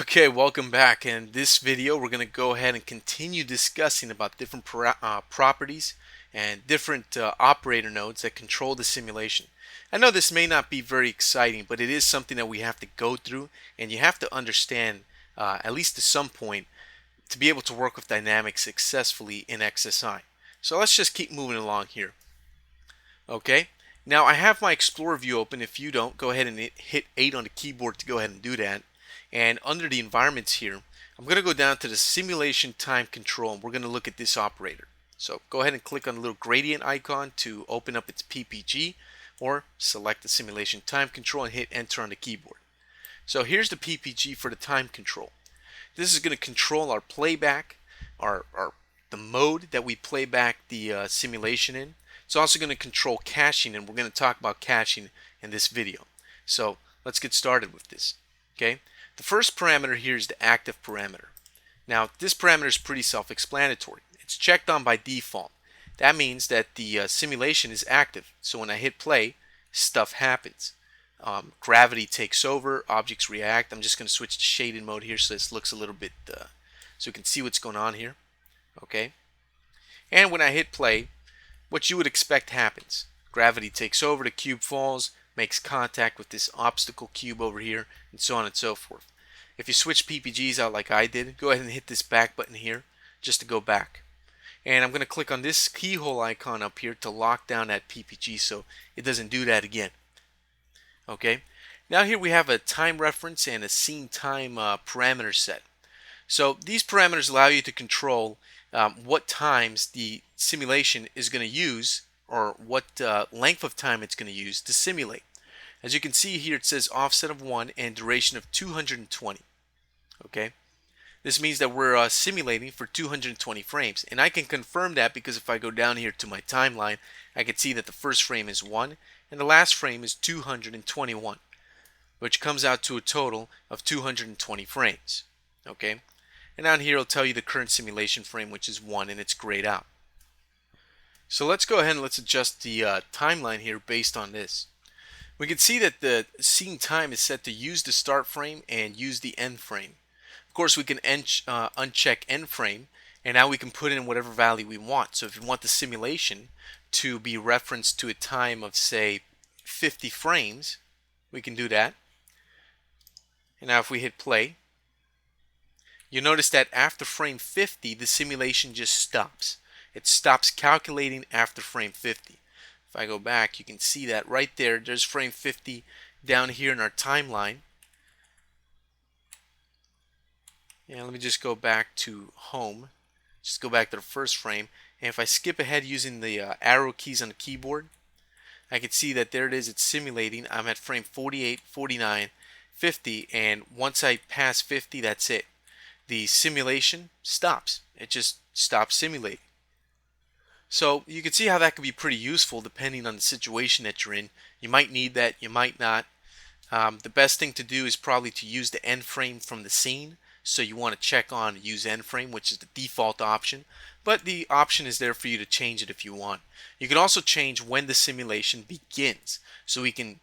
Okay, welcome back. In this video, we're going to go ahead and continue discussing about different properties and different operator nodes that control the simulation. I know this may not be very exciting, but it is something that we have to go through, and you have to understand, at least to some point, to be able to work with dynamics successfully in XSI. So let's just keep moving along here. Okay, now I have my Explorer view open. If you don't, go ahead and hit 8 on the keyboard to go ahead and do that. And under the environments here, I'm going to go down to the simulation time control, and we're going to look at this operator. So go ahead and click on the little gradient icon to open up its PPG, or select the simulation time control and hit enter on the keyboard. So here's the PPG for the time control. This is going to control our playback, the mode that we play back the simulation in. It's also going to control caching, and we're going to talk about caching in this video. So let's get started with this. Okay. The first parameter here is the active parameter. Now, this parameter is pretty self-explanatory. It's checked on by default. That means that the simulation is active. So when I hit play, stuff happens. Gravity takes over, objects react. I'm just going to switch to shaded mode here so this looks a little bit, so you can see what's going on here. Okay. And when I hit play, what you would expect happens. Gravity takes over, the cube falls, makes contact with this obstacle cube over here, and so on and so forth. If you switch PPGs out like I did, go ahead and hit this back button here just to go back. And I'm going to click on this keyhole icon up here to lock down that PPG so it doesn't do that again. Okay, now here we have a time reference and a scene time parameter set. So these parameters allow you to control what times the simulation is going to use, or what length of time it's going to use to simulate. As you can see here, it says offset of 1 and duration of 220. Okay, this means that we're simulating for 220 frames, and I can confirm that because if I go down here to my timeline, I can see that the first frame is 1 and the last frame is 221, which comes out to a total of 220 frames. Okay, and down here it'll tell you the current simulation frame, which is 1, and it's grayed out. So let's go ahead and let's adjust the timeline here based on this. We can see that the scene time is set to use the start frame and use the end frame. Of course, we can uncheck end frame, and now we can put in whatever value we want. So if you want the simulation to be referenced to a time of, say, 50 frames, we can do that. And now if we hit play, you'll notice that after frame 50, the simulation just stops. It stops calculating after frame 50. If I go back, you can see that right there. There's frame 50 down here in our timeline. And let me just go back to home. Just go back to the first frame. And if I skip ahead using the arrow keys on the keyboard, I can see that there it is. It's simulating. I'm at frame 48, 49, 50. And once I pass 50, that's it. The simulation stops. It just stops simulating. So you can see how that could be pretty useful depending on the situation that you're in. You might need that, you might not. The best thing to do is probably to use the end frame from the scene. So you want to check on use end frame, which is the default option. But the option is there for you to change it if you want. You can also change when the simulation begins. So we can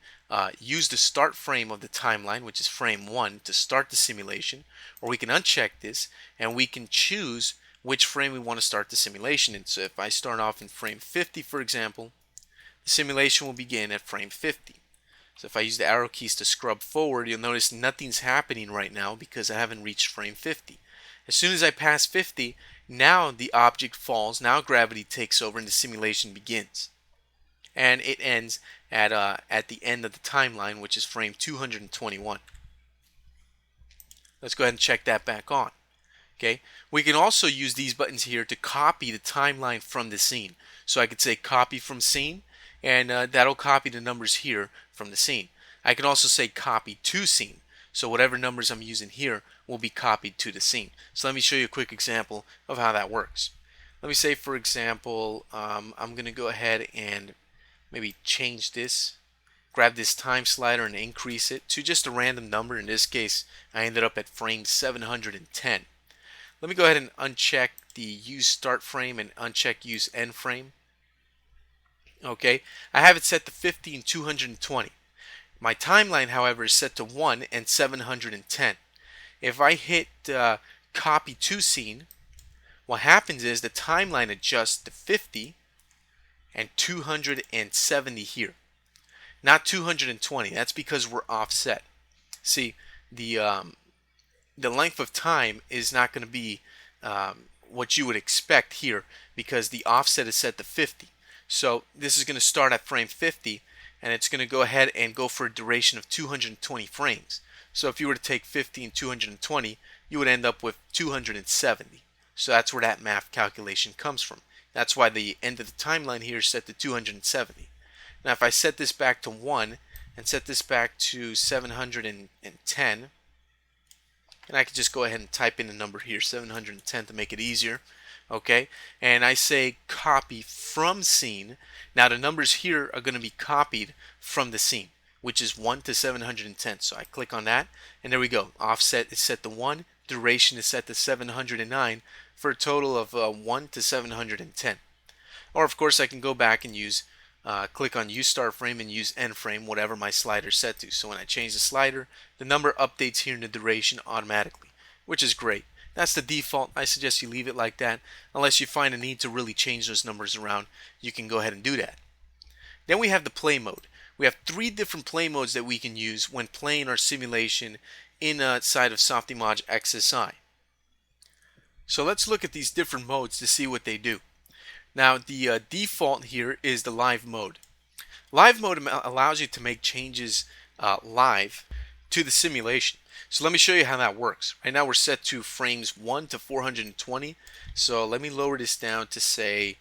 use the start frame of the timeline, which is frame 1, to start the simulation. Or we can uncheck this and we can choose which frame we want to start the simulation in. So if I start off in frame 50, for example, the simulation will begin at frame 50. So if I use the arrow keys to scrub forward, you'll notice nothing's happening right now because I haven't reached frame 50. As soon as I pass 50, now the object falls, now gravity takes over and the simulation begins. And it ends at the end of the timeline, which is frame 221. Let's go ahead and check that back on. Okay, we can also use these buttons here to copy the timeline from the scene. So I could say copy from scene, and that'll copy the numbers here from the scene. I can also say copy to scene. So whatever numbers I'm using here will be copied to the scene. So let me show you a quick example of how that works. Let me say, for example, I'm going to go ahead and maybe change this. Grab this time slider and increase it to just a random number. In this case, I ended up at frame 710. Let me go ahead and uncheck the use start frame and uncheck use end frame. Okay, I have it set to 50 and 220. My timeline, however, is set to 1 and 710. If I hit copy to scene, what happens is the timeline adjusts to 50 and 270 here, not 220. That's because we're offset. See, the um, the length of time is not going to be what you would expect here because the offset is set to 50. So this is going to start at frame 50 and it's going to go ahead and go for a duration of 220 frames. So if you were to take 50 and 220, you would end up with 270. So that's where that math calculation comes from. That's why the end of the timeline here is set to 270. Now if I set this back to 1 and set this back to 710, and I could just go ahead and type in a number here, 710, to make it easier. Okay, and I say copy from scene. Now the numbers here are going to be copied from the scene, which is 1 to 710. So I click on that, and there we go. Offset is set to 1, duration is set to 709, for a total of 1 to 710. Or of course I can go back and click on use start frame and use end frame, whatever my slider is set to. So when I change the slider, the number updates here in the duration automatically, which is great. That's the default. I suggest you leave it like that. Unless you find a need to really change those numbers around, you can go ahead and do that. Then we have the play mode. We have 3 different play modes that we can use when playing our simulation inside of Softimage XSI. So let's look at these different modes to see what they do. Now the default here is the live mode. Live mode allows you to make changes live to the simulation. So let me show you how that works. Right now we're set to frames 1 to 420. So let me lower this down to say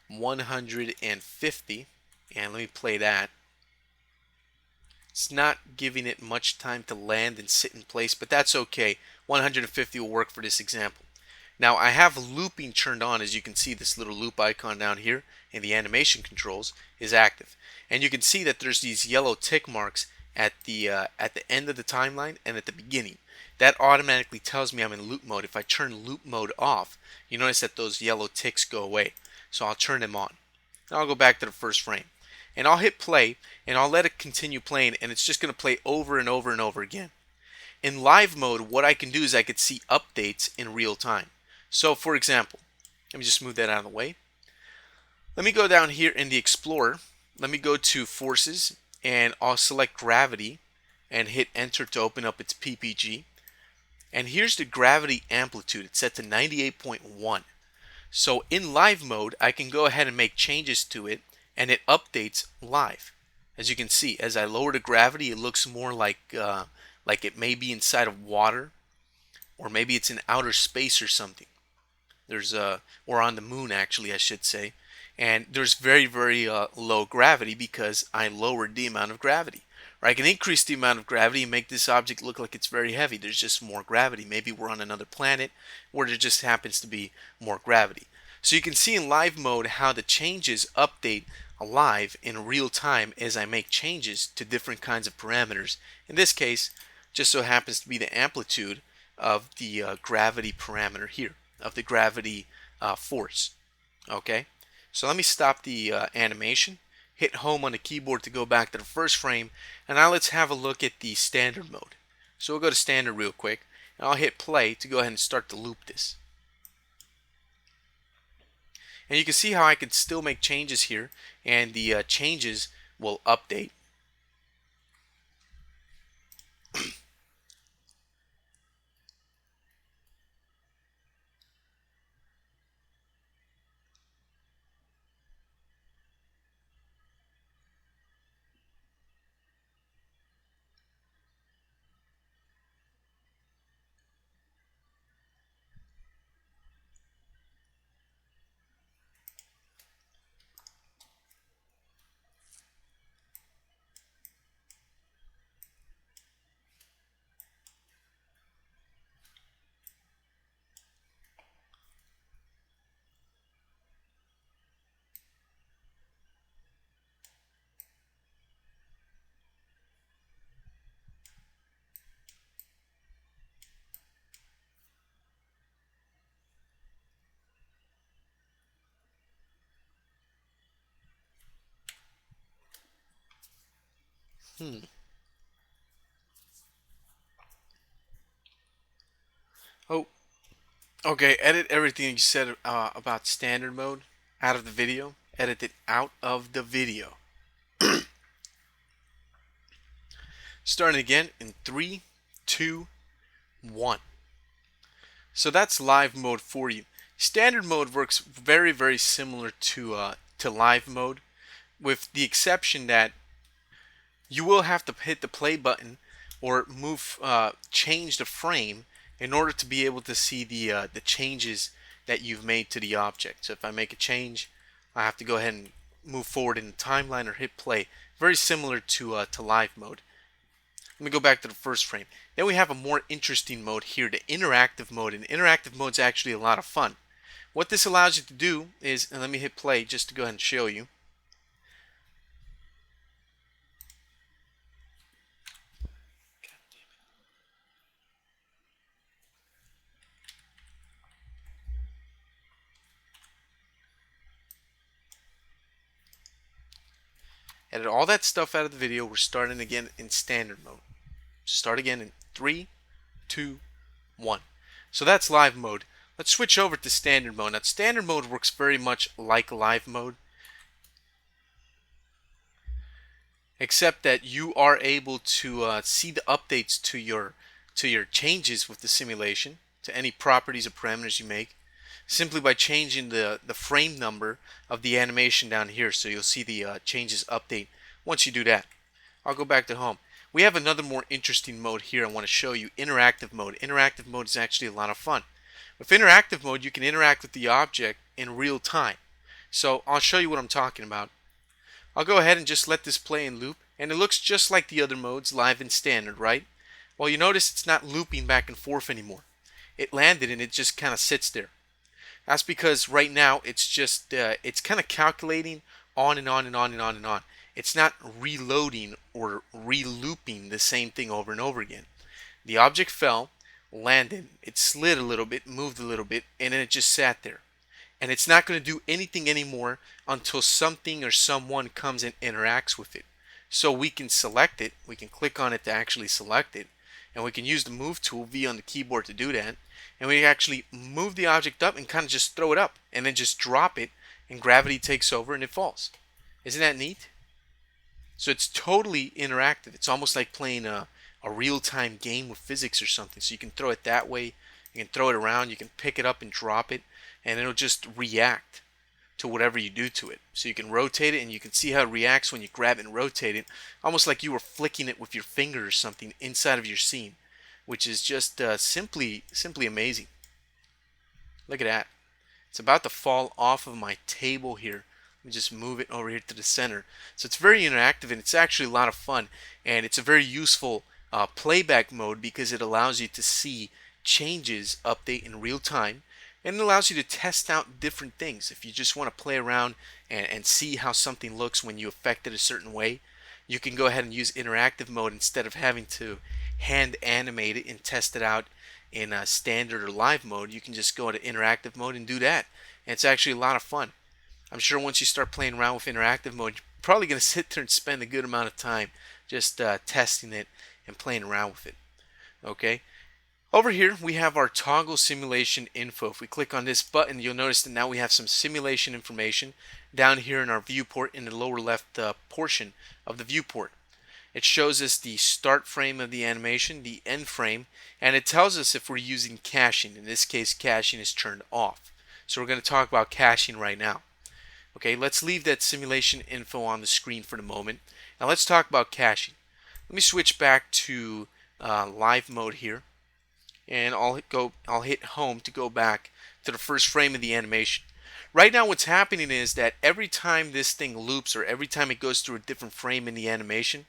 150, and let me play that. It's not giving it much time to land and sit in place, but that's okay. 150 will work for this example. Now I have looping turned on. As you can see, this little loop icon down here in the animation controls is active, and you can see that there's these yellow tick marks at the end of the timeline and at the beginning. That automatically tells me I'm in loop mode. If I turn loop mode off, you notice that those yellow ticks go away. So I'll turn them on. Now I'll go back to the first frame, and I'll hit play, and I'll let it continue playing, and it's just going to play over and over and over again. In live mode, what I can do is I could see updates in real time. So for example, let me just move that out of the way. Let me go down here in the Explorer. Let me go to Forces, and I'll select Gravity and hit Enter to open up its PPG. And here's the gravity amplitude. It's set to 98.1. So in live mode, I can go ahead and make changes to it, and it updates live. As you can see, as I lower the gravity, it looks more like it may be inside of water, or maybe it's in outer space or something. Or on the moon, actually, I should say. And there's very, very low gravity because I lowered the amount of gravity. Or I can increase the amount of gravity and make this object look like it's very heavy. There's just more gravity. Maybe we're on another planet where there just happens to be more gravity. So you can see in live mode how the changes update live in real time as I make changes to different kinds of parameters. In this case, just so happens to be the amplitude of the gravity parameter here, of the gravity force. Okay, so let me stop the animation, hit home on the keyboard to go back to the first frame, and now let's have a look at the standard mode. So we'll go to standard real quick, and I'll hit play to go ahead and start to loop this. And you can see how I can still make changes here, and the changes will update. Hmm. Oh, okay. Edit everything you said about standard mode out of the video. Edit it out of the video. Starting again in 3, 2, 1. So that's live mode for you. Standard mode works very, very similar to live mode, with the exception that you will have to hit the play button or change the frame in order to be able to see the changes that you've made to the object. So if I make a change, I have to go ahead and move forward in the timeline or hit play. Very similar to live mode. Let me go back to the first frame. Then we have a more interesting mode here, the interactive mode. And interactive mode is actually a lot of fun. What this allows you to do is, and let me hit play just to go ahead and show you. Edit all that stuff out of the video. We're starting again in standard mode. Start again in 3, 2, 1. So that's live mode. Let's switch over to standard mode. Now standard mode works very much like live mode, except that you are able to see the updates to your changes with the simulation, to any properties or parameters you make, simply by changing the frame number of the animation down here. So you'll see the changes update once you do that. I'll go back to home. We have another more interesting mode here I want to show you, interactive mode. Interactive mode is actually a lot of fun. With interactive mode, you can interact with the object in real time. So I'll show you what I'm talking about. I'll go ahead and just let this play in loop, and it looks just like the other modes, live and standard, right? Well, you notice it's not looping back and forth anymore. It landed and it just kind of sits there. That's because right now it's just it's kind of calculating on and on and on and on and on. It's not reloading or re-looping the same thing over and over again. The object fell, landed, it slid a little bit, moved a little bit, and then it just sat there. And it's not going to do anything anymore until something or someone comes and interacts with it. So we can select it, we can click on it to actually select it, and we can use the move tool V on the keyboard to do that. And we actually move the object up and kind of just throw it up and then just drop it, and gravity takes over and it falls. Isn't that neat? So it's totally interactive. It's almost like playing a real-time game with physics or something. So you can throw it that way, you can throw it around, you can pick it up and drop it, and it'll just react to whatever you do to it. So you can rotate it and you can see how it reacts when you grab it and rotate it, almost like you were flicking it with your finger or something inside of your scene, which is just simply amazing. Look at that. It's about to fall off of my table here. Let me just move it over here to the center. So it's very interactive and it's actually a lot of fun, and it's a very useful playback mode because it allows you to see changes update in real time, and it allows you to test out different things. If you just want to play around and see how something looks when you affect it a certain way, you can go ahead and use interactive mode instead of having to hand animate it and test it out in standard or live mode. You can just go into interactive mode and do that, and it's actually a lot of fun. I'm sure once you start playing around with interactive mode, you're probably going to sit there and spend a good amount of time just testing it and playing around with it. Okay. Over here we have our toggle simulation info. If we click on this button, you'll notice that now we have some simulation information down here in our viewport in the lower left portion of the viewport. It shows us the start frame of the animation, the end frame, and it tells us if we're using caching. In this case, caching is turned off. So we're going to talk about caching right now. Okay, let's leave that simulation info on the screen for the moment. Now let's talk about caching. Let me switch back to live mode here, and I'll hit home to go back to the first frame of the animation. Right now what's happening is that every time this thing loops, or every time it goes through a different frame in the animation,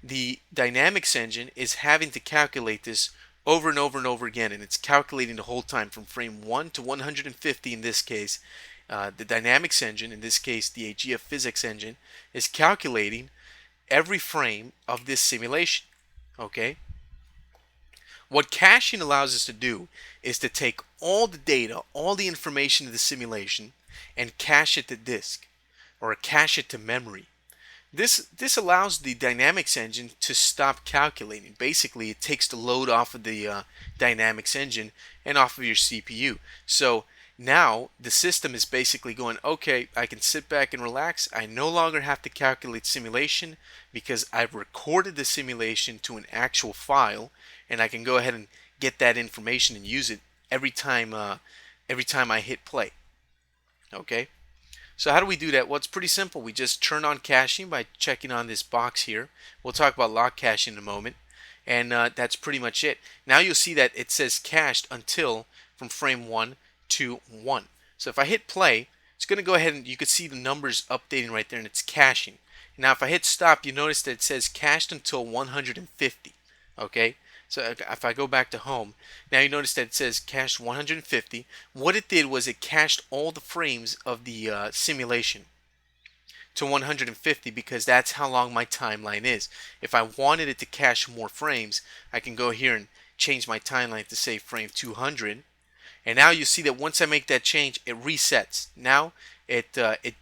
the dynamics engine is having to calculate this over and over and over again, and it's calculating the whole time from frame 1 to 150 in this case. The dynamics engine, in this case the AGF physics engine, is calculating every frame of this simulation. Okay? What caching allows us to do is to take all the data, all the information of the simulation, and cache it to disk, or cache it to memory. This allows the dynamics engine to stop calculating. Basically, it takes the load off of the dynamics engine and off of your CPU. So now the system is basically going, okay, I can sit back and relax. I no longer have to calculate simulation because I've recorded the simulation to an actual file, and I can go ahead and get that information and use it every time I hit play. Okay. So how do we do that? Well, it's pretty simple. We just turn on caching by checking on this box here. We'll talk about lock caching in a moment. And that's pretty much it. Now you'll see that it says cached until from frame 1 to 1. So if I hit play, it's going to go ahead and you can see the numbers updating right there, and it's caching. Now if I hit stop, you notice that it says cached until 150. Okay? So if I go back to home, now you notice that it says cached 150. What it did was it cached all the frames of the simulation to 150 because that's how long my timeline is. If I wanted it to cache more frames, I can go here and change my timeline to say frame 200. And now you see that once I make that change, it resets. Now it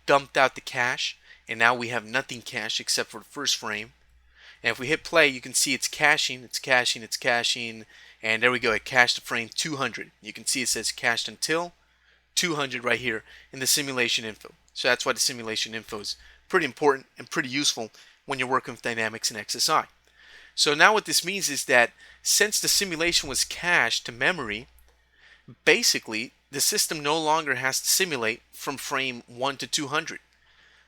dumped out the cache, and now we have nothing cached except for the first frame. And if we hit play, you can see it's caching, it's caching, it's caching, and there we go. It cached the frame 200. You can see it says cached until 200 right here in the simulation info. So that's why the simulation info is pretty important and pretty useful when you're working with dynamics and XSI. So now what this means is that since the simulation was cached to memory, basically the system no longer has to simulate from frame 1 to 200.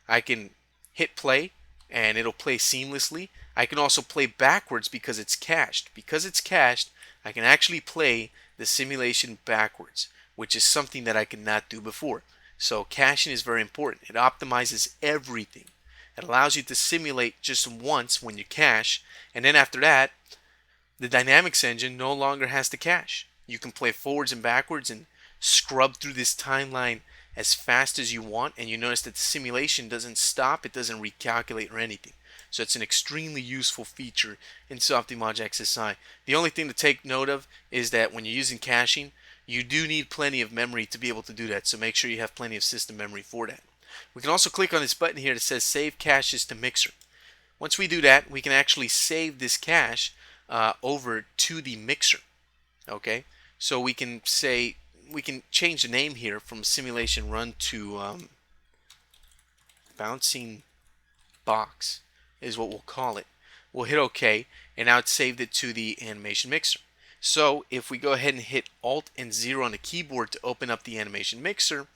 I can hit play and it'll play seamlessly. I can also play backwards because it's cached. Because it's cached, I can actually play the simulation backwards, which is something that I could not do before. So caching is very important. It optimizes everything. It allows you to simulate just once when you cache, and then after that, the dynamics engine no longer has to cache. You can play forwards and backwards and scrub through this timeline as fast as you want, and you notice that the simulation doesn't stop, it doesn't recalculate or anything. So it's an extremely useful feature in Softimage XSI. The only thing to take note of is that when you're using caching, you do need plenty of memory to be able to do that, so make sure you have plenty of system memory for that. We can also click on this button here that says Save Caches to Mixer. Once we do that, we can actually save this cache over to the mixer. Okay, so we can change the name here from simulation run to bouncing box is what we'll call it. We'll hit OK, and now it's saved it to the animation mixer. So if we go ahead and hit Alt and 0 on the keyboard to open up the animation mixer,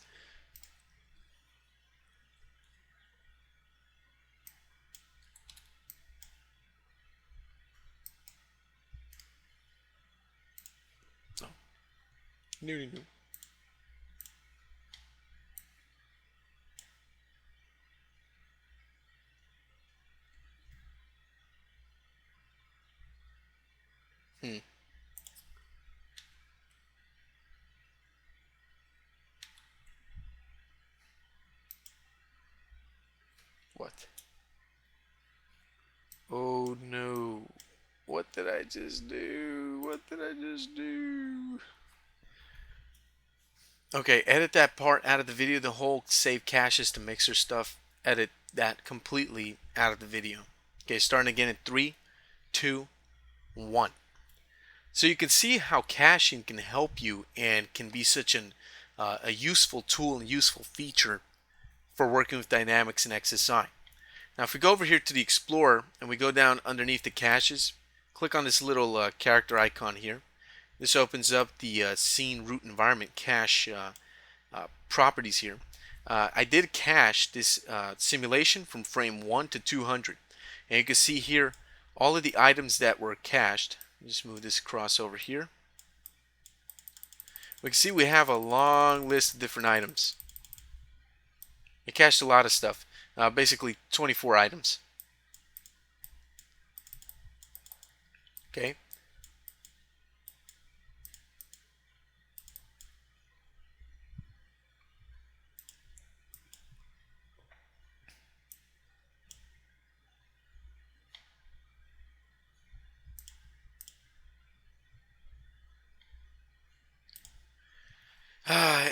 oh, no. Hmm. What? Oh no. What did I just do? What did I just do? Okay, edit that part out of the video. The whole save caches to mixer stuff, edit that completely out of the video. Okay, starting again in 3, 2, 1. So you can see how caching can help you and can be such a useful tool and useful feature for working with dynamics and XSI. Now if we go over here to the Explorer and we go down underneath the caches, click on this little character icon here. This opens up the scene root environment cache properties here. I did cache this simulation from frame 1 to 200. And you can see here all of the items that were cached. Just move this across over here. We can see we have a long list of different items. It cached a lot of stuff. Basically 24 items. Okay.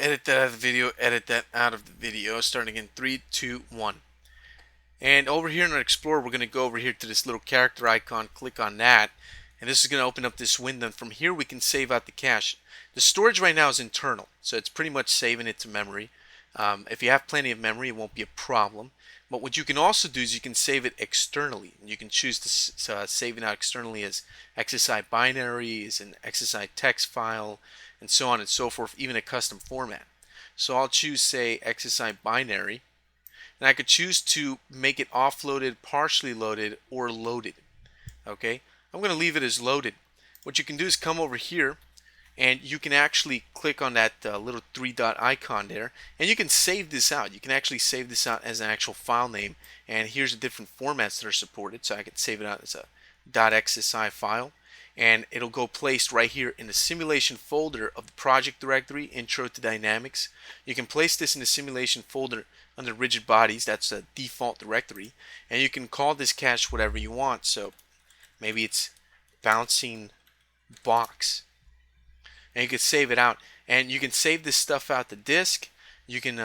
Edit that out of the video, edit that out of the video. Starting in 3, 2, 1. And over here in our Explorer, we're going to go over here to this little character icon, click on that, and this is going to open up this window. And from here, we can save out the cache. The storage right now is internal, so it's pretty much saving it to memory. If you have plenty of memory, it won't be a problem. But what you can also do is you can save it externally. You can choose to save it out externally as XSI binary, as an XSI text file, and so on and so forth, even a custom format. So I'll choose, say, XSI binary, and I could choose to make it offloaded, partially loaded, or loaded. Okay, I'm going to leave it as loaded. What you can do is come over here, and you can actually click on that little three dot icon there, and you can save this out. You can actually save this out as an actual file name, and here's the different formats that are supported. So I could save it out as a .xsi file, and it'll go placed right here in the simulation folder of the project directory, Intro to Dynamics. You can place this in the simulation folder under rigid bodies. That's a default directory, and you can call this cache whatever you want. So maybe it's bouncing box, and you can save it out, and you can save this stuff out to disk. You can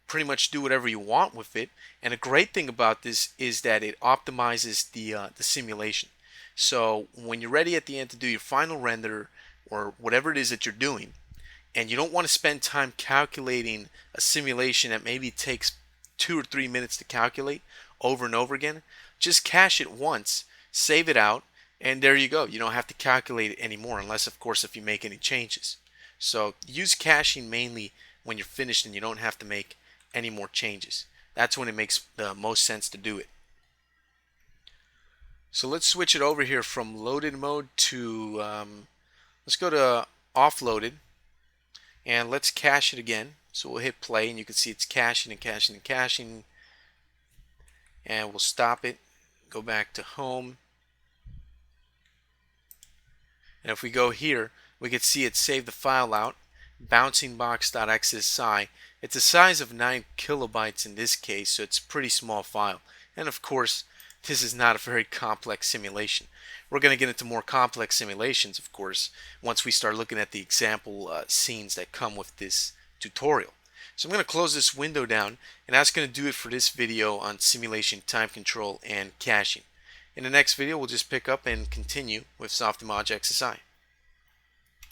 pretty much do whatever you want with it. And a great thing about this is that it optimizes the simulation. So when you're ready at the end to do your final render or whatever it is that you're doing, and you don't want to spend time calculating a simulation that maybe takes 2 or 3 minutes to calculate over and over again, just cache it once, save it out, and there you go. You don't have to calculate it anymore, unless, of course, if you make any changes. So use caching mainly when you're finished and you don't have to make any more changes. That's when it makes the most sense to do it. So let's switch it over here from loaded mode to, let's go to offloaded, and let's cache it again. So we'll hit play, and you can see it's caching and caching and caching, and we'll stop it, go back to home. And if we go here, we can see it saved the file out, bouncingbox.xsi. It's a size of 9 kilobytes in this case, so it's a pretty small file. And of course, this is not a very complex simulation. We're going to get into more complex simulations, of course, once we start looking at the example scenes that come with this tutorial. So I'm going to close this window down, and that's going to do it for this video on simulation, time control, and caching. In the next video, we'll just pick up and continue with Softimage XSI.